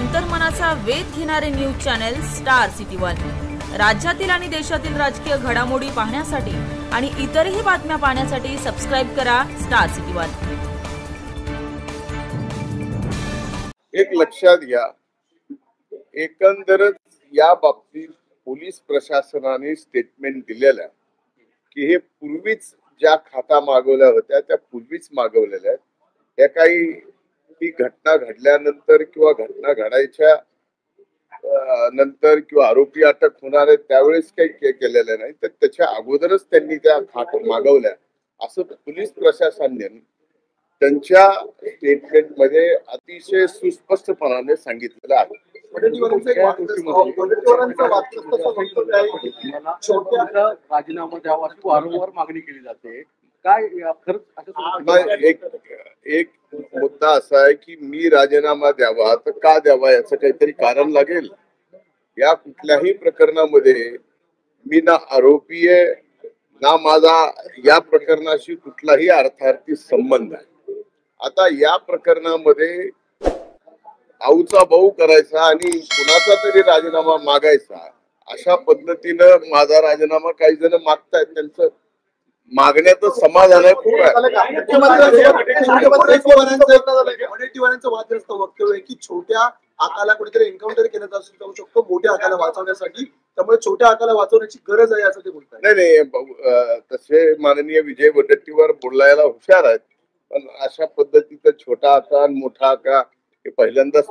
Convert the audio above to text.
अंतर्मनाचा वेध घेणारे news channel star city one. राज्यातील आणि देशातील राजकीय घडामोडी पाहण्यासाठी आणि इतरही बातम्या पाहण्यासाठी सबस्क्राइब करा स्टार सिटी वन। एक लक्षात घ्या, एकंदरच या बाबतीत पोलीस प्रशासनाने स्टेटमेंट दिलेलं की हे पूर्वीच ज्या खाता मागवल्या होत्या त्या पूर्वीच मागवलेल्या आहेत। या काही ही घटना घडल्यानंतर किंवा घटना घडायच्या नंतर किंवा आरोपी अटक होणार आहे त्यावेळेस काही केलेलं नाही, तर त्याच्या अगोदरच त्यांनी त्या खाता मागवल्या असं पोलीस प्रशासनाने त्यांच्या स्टेटमेंट मध्ये अतिशय सुस्पष्टपणाने सांगितलेलं आहे। राजीनामा द्यावा अशी वारंवार मागणी केली जाते, काय एक मुद्दा असा आहे की मी राजीनामा द्यावा तर का द्यावा याचं काहीतरी कारण लागेल। या कुठल्याही प्रकरणामध्ये मी ना आरोपी आहे ना माझा या प्रकरणाशी कुठलाही अर्थार्थी संबंध आहे। आता या प्रकरणामध्ये आऊचा भाऊ करायचा आणि कुणाचा तरी राजीनामा मागायचा अशा पद्धतीनं माझा राजीनामा काही जण मागतायत, त्यांचं मागण्याचं समाधान आहे खूप आहे। वादग्रस्त वक्तव्य आहे की छोट्या आकाला कुठेतरी एन्काउंटर केलं जाऊ शकतो मोठ्या आकाला वाचवण्यासाठी, त्यामुळे छोट्या आकाला वाचवण्याची गरज आहे असं ते बोलतात। नाही, तसे माननीय विजय वडेट्टीवार बोलायला हुशार आहेत, पण अशा पद्धतीचं छोटा आकार मोठा आकार हे पहिल्यांदाच